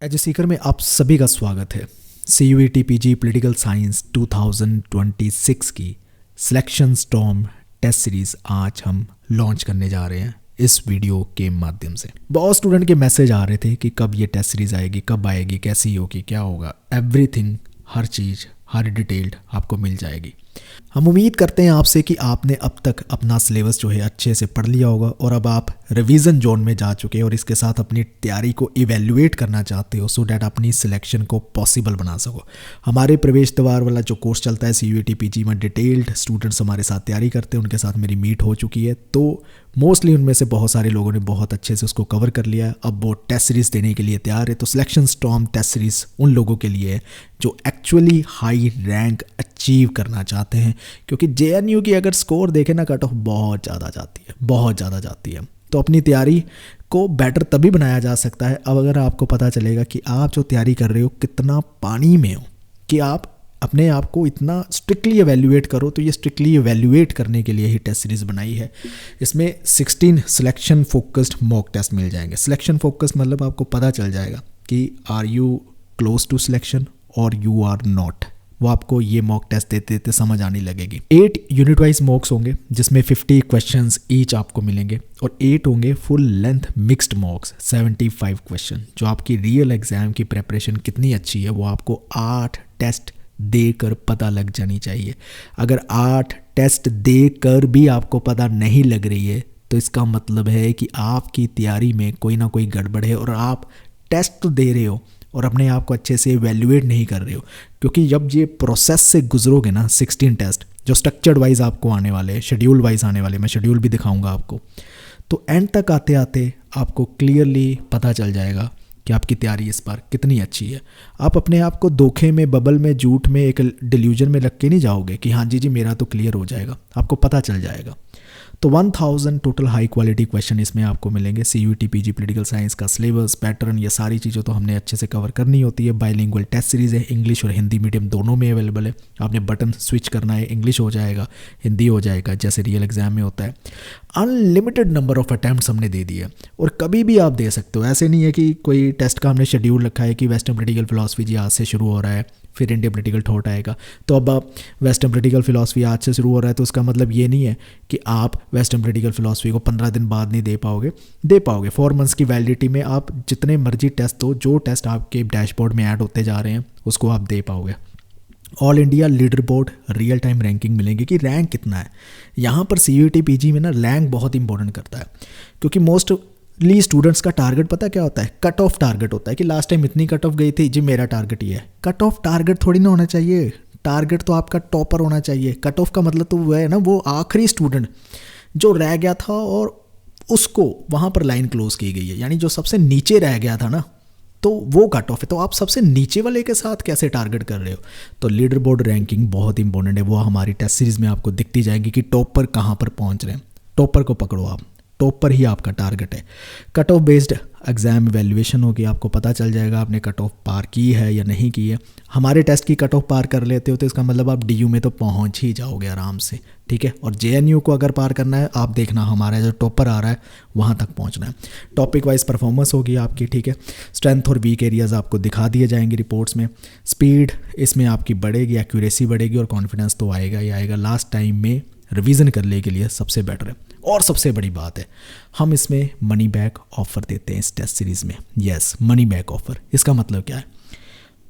As Sikar में आप सभी का स्वागत है। CUET PG पॉलिटिकल साइंस 2026 की सिलेक्शन स्टॉर्म टेस्ट सीरीज़ आज हम लॉन्च करने जा रहे हैं इस वीडियो के माध्यम से। बहुत स्टूडेंट के मैसेज आ रहे थे कि कब ये टेस्ट सीरीज़ आएगी, कब आएगी, कैसी होगी, क्या होगा। एवरीथिंग, हर चीज़, हर डिटेल्ड आपको मिल जाएगी। हम उम्मीद करते हैं आपसे कि आपने अब तक अपना सिलेबस जो है अच्छे से पढ़ लिया होगा और अब आप रिवीजन जोन में जा चुके हैं और इसके साथ अपनी तैयारी को इवैल्यूएट करना चाहते हो सो डैट अपनी सिलेक्शन को पॉसिबल बना सको। हमारे प्रवेश द्वार वाला जो कोर्स चलता है CUET PG में डिटेल्ड स्टूडेंट्स हमारे साथ तैयारी करते हैं, उनके साथ मेरी मीट हो चुकी है। तो मोस्टली उनमें से बहुत सारे लोगों ने बहुत अच्छे से उसको कवर कर लिया है। अब वो टेस्ट सीरीज़ देने के लिए तैयार है। तो सिलेक्शन स्टॉर्म टेस्ट सीरीज़ उन लोगों के लिए है जो एक्चुअली हाई रैंक अचीव करना चाहते हैं, क्योंकि JNU की अगर स्कोर देखें ना, कट ऑफ बहुत ज़्यादा जाती है, बहुत ज़्यादा जाती है। तो अपनी तैयारी को बेटर तभी बनाया जा सकता है अब अगर आपको पता चलेगा कि आप जो तैयारी कर रहे हो कितना पानी में हो, कि आप अपने आप को इतना स्ट्रिक्टली एवेल्यूएट करो। तो ये स्ट्रिक्टली एवेल्यूएट करने के लिए ही टेस्ट सीरीज़ बनाई है। इसमें 16 सिलेक्शन फोकस्ड मॉक टेस्ट मिल जाएंगे। सिलेक्शन फोकस्ड मतलब आपको पता चल जाएगा कि are you close to selection और यू आर नॉट। वो आपको ये मॉक टेस्ट देते देते समझ आने लगेगी। 8 यूनिट वाइज मॉक्स होंगे जिसमें 50 क्वेश्चंस ईच आपको मिलेंगे और 8 होंगे फुल लेंथ मिक्स्ड मॉक्स 75 क्वेश्चन। जो आपकी रियल एग्जाम की प्रेपरेशन कितनी अच्छी है वो आपको 8 टेस्ट देकर पता लग जानी चाहिए। अगर 8 टेस्ट देकर भी आपको पता नहीं लग रही है तो इसका मतलब है कि आपकी तैयारी में कोई ना कोई गड़बड़ है और आप टेस्ट तो दे रहे हो और अपने आप को अच्छे से इवैल्यूएट नहीं कर रहे हो। क्योंकि जब ये प्रोसेस से गुजरोगे ना, 16 टेस्ट जो स्ट्रक्चर्ड वाइज आपको आने वाले हैं, शेड्यूल वाइज आने वाले, मैं शेड्यूल भी दिखाऊंगा आपको, तो एंड तक आते आते आपको क्लियरली पता चल जाएगा कि आपकी तैयारी इस बार कितनी अच्छी है। आप अपने आप को धोखे में, बबल में, झूठ में, एक डिल्यूजन में लग के नहीं जाओगे कि हाँ जी मेरा तो क्लियर हो जाएगा। आपको पता चल जाएगा। तो 1000 टोटल हाई क्वालिटी क्वेश्चन इसमें आपको मिलेंगे। CUET PG पॉलिटिकल साइंस का सिलेबस, पैटर्न, ये सारी चीज़ें तो हमने अच्छे से कवर करनी होती है। बाइलिंगुअल टेस्ट सीरीज़ है, इंग्लिश और हिंदी मीडियम दोनों में अवेलेबल है। आपने बटन स्विच करना है, इंग्लिश हो जाएगा, हिंदी हो जाएगा, जैसे रियल एग्जाम में होता है। अनलिमिटेड नंबर ऑफ अटैम्प्ट्स हमने दे दिए और कभी भी आप दे सकते हो। ऐसे नहीं है कि कोई टेस्ट का हमने शेड्यूल रखा है कि वेस्टर्न पॉलिटिकल फिलॉसफी जी आज से शुरू हो रहा है, फिर इंडियन पॉलिटिकल थॉट आएगा। तो अब आप वेस्टर्न पॉलिटिकल फिलॉसफी आज से शुरू हो रहा है तो उसका मतलब ये नहीं है कि आप वेस्टर्न पॉलिटिकल फिलॉसफी को 15 दिन बाद नहीं दे पाओगे। 4 मंथ्स की वैलिडिटी में आप जितने मर्जी टेस्ट दो, जो टेस्ट आपके डैशबोर्ड में ऐड होते जा रहे हैं उसको आप दे पाओगे। All India leader board real time ranking मिलेंगी कि रैंक कितना है। यहाँ पर CUET PG में ना रैंक बहुत इंपॉर्टेंट करता है, क्योंकि मोस्टली स्टूडेंट्स का टारगेट पता क्या होता है? कट ऑफ टारगेट होता है कि लास्ट टाइम इतनी कट ऑफ गई थी जी, मेरा टारगेट ये है। कट ऑफ टारगेट थोड़ी ना होना चाहिए। टारगेट तो आपका टॉपर होना चाहिए। कट ऑफ का मतलब तो वो है ना, वो आखिरी स्टूडेंट जो रह गया था और उसको वहाँ पर लाइन क्लोज की गई है, यानी जो सबसे नीचे रह गया था ना, तो वो कट ऑफ है। तो आप सबसे नीचे वाले के साथ कैसे टारगेट कर रहे हो? तो लीडर बोर्ड रैंकिंग बहुत इंपॉर्टेंट है। वो हमारी टेस्ट सीरीज में आपको दिखती जाएगी कि टॉप पर कहाँ पर पहुँच रहे हैं। टॉपर को पकड़ो आप, टॉप पर ही आपका टारगेट है। Cut off based exam evaluation होगी, आपको पता चल जाएगा आपने कट ऑफ पार की है या नहीं की है। हमारे टेस्ट की कट ऑफ पार कर लेते हो तो इसका मतलब आप DU में तो पहुंच ही जाओगे आराम से, ठीक है। और JNU को अगर पार करना है, आप देखना हमारा जो टॉपर आ रहा है वहाँ तक पहुँचना है। टॉपिक वाइज परफॉर्मेंस होगी आपकी, ठीक है। स्ट्रेंथ और वीक एरियाज आपको दिखा दिए जाएंगे रिपोर्ट्स में। स्पीड इसमें आपकी बढ़ेगी, एक्यूरेसी बढ़ेगी और कॉन्फिडेंस तो आएगा ही आएगा। लास्ट टाइम में रिवीजन करने के लिए सबसे बेटर है। और सबसे बड़ी बात है, हम इसमें मनी बैक ऑफर देते हैं इस टेस्ट सीरीज़ में। Yes, money back offer. इसका मतलब क्या है?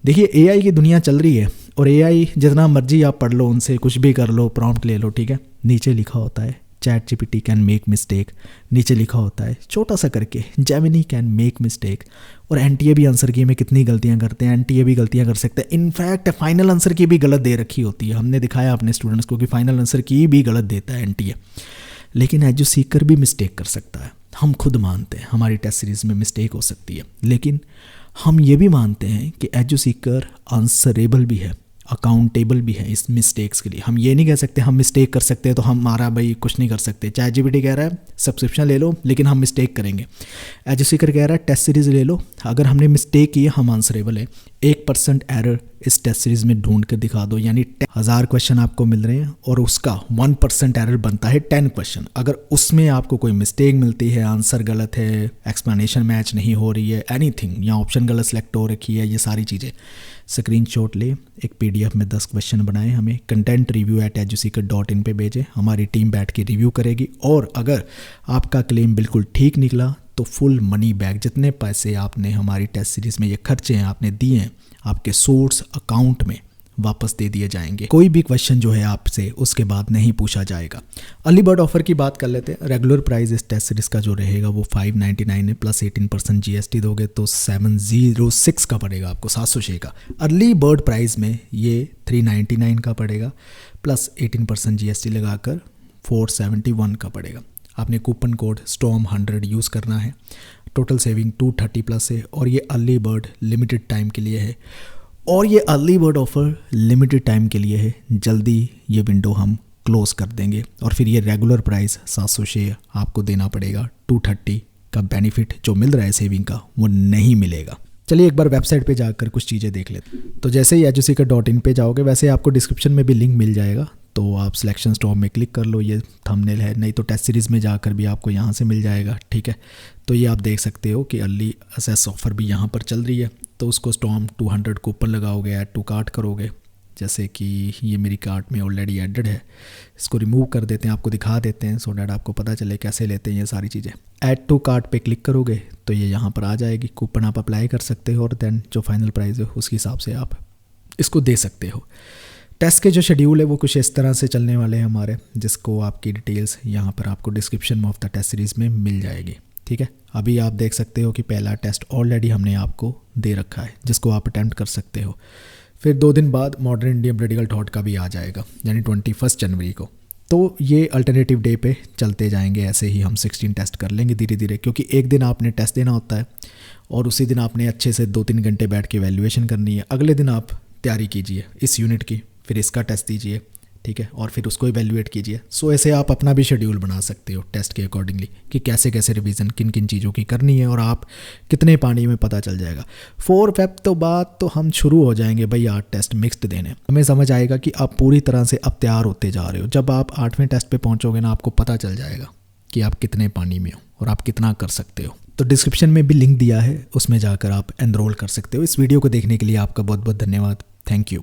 देखिए, AI की दुनिया चल रही है और AI जितना मर्जी आप पढ़ लो, उनसे कुछ भी कर लो, प्रॉम्प्ट ले लो, ठीक है। नीचे लिखा होता है ChatGPT कैन मेक मिस्टेक, नीचे लिखा होता है छोटा सा करके Gemini कैन मेक मिस्टेक। और NTA भी आंसर की में कितनी गलतियां करते हैं, NTA भी गलतियां कर सकते हैं। इनफैक्ट फाइनल आंसर की भी गलत दे रखी होती है। हमने दिखाया अपने स्टूडेंट्स को कि फाइनल आंसर की भी गलत देता है NTA। लेकिन एजू सीकर भी मिस्टेक कर सकता है। हम खुद मानते हैं हमारी टेस्ट सीरीज़ में मिस्टेक हो सकती है, लेकिन हम ये भी मानते हैं कि एजू सीकर आंसरेबल भी है, अकाउंटेबल भी है इस मिस्टेक्स के लिए। हम ये नहीं कह सकते हम मिस्टेक कर सकते हैं तो हमारा भाई कुछ नहीं कर सकते। ChatGPT कह रहा है सब्सक्रिप्शन ले लो लेकिन हम मिस्टेक करेंगे। एजू सीकर कह रहा है टेस्ट सीरीज़ ले लो, अगर हमने मिस्टेक की है हम आंसरेबल है। 1% एरर इस टेस्ट सीरीज में ढूंढ कर दिखा दो, यानी 1000 क्वेश्चन आपको मिल रहे हैं और उसका 1% एरर बनता है 10 क्वेश्चन। अगर उसमें आपको कोई मिस्टेक मिलती है, आंसर गलत है, एक्सप्लेनेशन मैच नहीं हो रही है, एनीथिंग, या ऑप्शन गलत सेलेक्ट हो रखी है, ये सारी चीज़ें स्क्रीनशॉट ले, एक PDF में 10 क्वेश्चन बनाए, हमें contentreview@eduseeker.in पे भेजें, हमारी टीम बैठ के रिव्यू करेगी। और अगर आपका क्लेम बिल्कुल ठीक निकला तो फुल मनी बैक, जितने पैसे आपने हमारी टेस्ट सीरीज़ में ये खर्चे हैं आपने दिए हैं, आपके सोर्स अकाउंट में वापस दे दिए जाएंगे। कोई भी क्वेश्चन जो है आपसे उसके बाद नहीं पूछा जाएगा। अर्ली बर्ड ऑफर की बात कर लेते हैं। रेगुलर प्राइस इस टेस्ट सीरीज़ का जो रहेगा वो 599 है, प्लस 18% GST दोगे तो 706 का पड़ेगा आपको, 706 का। अर्ली बर्ड प्राइस में ये 399 का पड़ेगा, प्लस 18% GST लगाकर 471 का पड़ेगा। आपने कूपन कोड STORM100 यूज़ करना है। टोटल सेविंग 230 प्लस है और ये अर्ली बर्ड लिमिटेड टाइम के लिए है, और ये early bird offer limited time के लिए है। जल्दी ये विंडो हम क्लोज़ कर देंगे और फिर ये रेगुलर प्राइस 706 आपको देना पड़ेगा। 230 का बेनिफिट जो मिल रहा है सेविंग का वो नहीं मिलेगा। चलिए एक बार वेबसाइट पे जाकर कुछ चीज़ें देख लेते हैं। तो जैसे ही eduseeker.in पे जाओगे, वैसे आपको डिस्क्रिप्शन में भी लिंक मिल जाएगा, तो आप सिलेक्शन स्टॉर्म में क्लिक कर लो, ये थंबनेल है, नहीं तो टेस्ट सीरीज़ में जाकर भी आपको यहाँ से मिल जाएगा। ठीक है, तो ये आप देख सकते हो कि अर्ली एक्सेस ऑफ़र भी यहाँ पर चल रही है। तो उसको स्टॉर्म 200 कूपन लगाओगे, ऐड टू कार्ट करोगे, जैसे कि ये मेरी कार्ट में ऑलरेडी एडेड है, इसको रिमूव कर देते हैं, आपको दिखा देते हैं सो डैट आपको पता चले कैसे लेते हैं ये सारी चीज़ें। ऐड टू कार्ट पे क्लिक करोगे तो ये यहाँ पर आ जाएगी, कूपन आप अप्लाई कर सकते हो और देन जो फाइनल प्राइस है उसके हिसाब से आप इसको दे सकते हो। टेस्ट के जो शेड्यूल है वो कुछ इस तरह से चलने वाले हैं हमारे, जिसको आपकी डिटेल्स यहाँ पर आपको description of the test series में मिल जाएगी। ठीक है, अभी आप देख सकते हो कि पहला टेस्ट ऑलरेडी हमने आपको दे रखा है, जिसको आप अटैम्प्ट कर सकते हो। फिर 2 दिन बाद मॉडर्न इंडियन पॉलिटिकल थॉट का भी आ जाएगा, यानी 21 जनवरी को। तो ये अल्टरनेटिव डे पे चलते जाएंगे, ऐसे ही हम 16 टेस्ट कर लेंगे धीरे धीरे, क्योंकि एक दिन आपने टेस्ट देना होता है और उसी दिन आपने अच्छे से 2-3 घंटे बैठ के वैल्यूएशन करनी है। अगले दिन आप तैयारी कीजिए इस यूनिट की, फिर इसका टेस्ट दीजिए, ठीक है, और फिर उसको इवैल्यूएट कीजिए। सो ऐसे आप अपना भी शेड्यूल बना सकते हो टेस्ट के अकॉर्डिंगली कि कैसे कैसे रिवीजन किन किन चीज़ों की करनी है और आप कितने पानी में पता चल जाएगा। 4 फेब तो बाद तो हम शुरू हो जाएंगे भाई 8 टेस्ट मिक्स्ड देने। हमें समझ आएगा कि आप पूरी तरह से अब तैयार होते जा रहे हो। जब आप 8वें टेस्ट पे पहुँचोगे ना, आपको पता चल जाएगा कि आप कितने पानी में हो और आप कितना कर सकते हो। तो डिस्क्रिप्शन में भी लिंक दिया है, उसमें जाकर आप एनरोल कर सकते हो। इस वीडियो को देखने के लिए आपका बहुत बहुत धन्यवाद। Thank you.